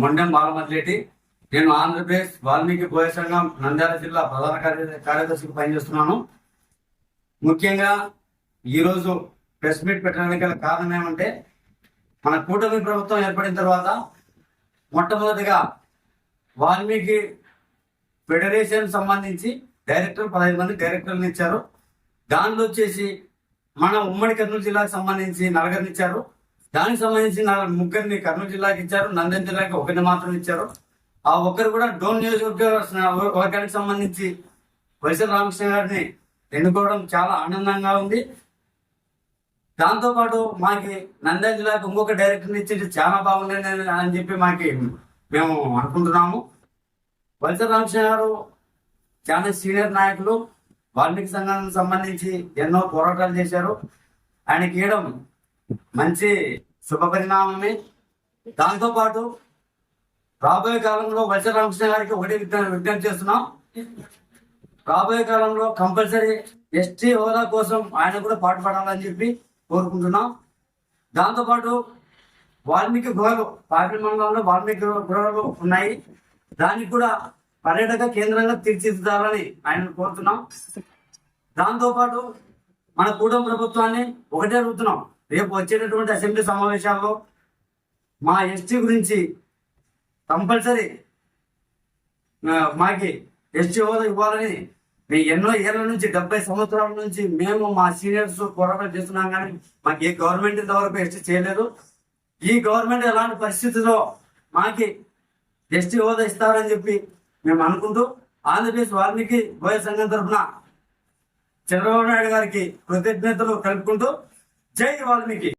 మొండెం బాలమతిరెడ్డి. నేను ఆంధ్రప్రదేశ్ వాల్మీకి గోయ సంఘం నంద్యాల జిల్లా ప్రధాన కార్యదర్శికి పనిచేస్తున్నాను. ముఖ్యంగా ఈరోజు ప్రెస్ మీట్ పెట్టడానికి గల కారణం ఏమంటే, మన కూటమి ప్రభుత్వం ఏర్పడిన తర్వాత మొట్టమొదటిగా వాల్మీకి ఫెడరేషన్ సంబంధించి డైరెక్టర్ 15 మంది డైరెక్టర్లు ఇచ్చారు. దానిలో వచ్చేసి మన ఉమ్మడి కర్నూలు జిల్లాకు సంబంధించి నలుగురిని ఇచ్చారు. దానికి సంబంధించి 3 కర్నూలు జిల్లాకి ఇచ్చారు. నంద్యాల జిల్లాకి 1 మాత్రం ఇచ్చారు. ఆ ఒక్కరు కూడా డోన్ నియోజకవర్గానికి సంబంధించి వైఎస్ఆర్ రామకృష్ణ గారిని ఎన్నుకోవడం చాలా ఆనందంగా ఉంది. దాంతోపాటు మాకి నంద్యాల జిల్లాకు ఇంకొక డైరెక్టర్ని ఇచ్చి చాలా బాగుండేది అని చెప్పి మేము అనుకుంటున్నాము. వైఎస్ఆర్ రామకృష్ణ గారు చాలా సీనియర్ నాయకులు. వాల్మీకి సంఘానికి సంబంధించి ఎన్నో పోరాటాలు చేశారు. ఆయనకి ఇవ్వడం మంచి శుభ పరిణామమే. దాంతోపాటు రాబోయే కాలంలో వైఎస్ఆర్ రామకృష్ణ గారికి ఒకటి విజ్ఞప్తి చేస్తున్నాం. రాబోయే కాలంలో కంపల్సరీ ఎస్టీ హోదా కోసం ఆయన కూడా పాటుపడాలని చెప్పి కోరుకుంటున్నాం. దాంతోపాటు వాల్మీకి గృహాలు పార్టీ మండలంలో వాల్మీకి గృహాలు ఉన్నాయి. దానికి కూడా పర్యాటక కేంద్రంగా తీర్చిదిద్దాలని ఆయన కోరుతున్నాం. దాంతోపాటు మన కూటమి ప్రభుత్వాన్ని ఒకటే అడుగుతున్నాం, రేపు వచ్చేటటువంటి అసెంబ్లీ సమావేశాల్లో మా ఎస్టీ గురించి కంపల్సరీ మాకి ఎస్టీ హోదా ఇవ్వాలని ఎన్నో ఏళ్ల నుంచి 70 సంవత్సరాల నుంచి మేము మా సీనియర్స్ పోరాటం చేస్తున్నాం. కానీ మాకు ఏ గవర్నమెంట్ ఇంతవరకు ఎస్టీ చేయలేదు. ఈ గవర్నమెంట్ ఎలాంటి పరిస్థితుల్లో మాకి ఎస్టీ హోదా ఇస్తారని చెప్పి మేము అనుకుంటూ ఆంధ్రప్రదేశ్ వాల్మీకి గోయ సంఘం తరఫున చంద్రబాబు నాయుడు గారికి కృతజ్ఞతలు తెలుపుకుంటూ జై వాల్మీకి.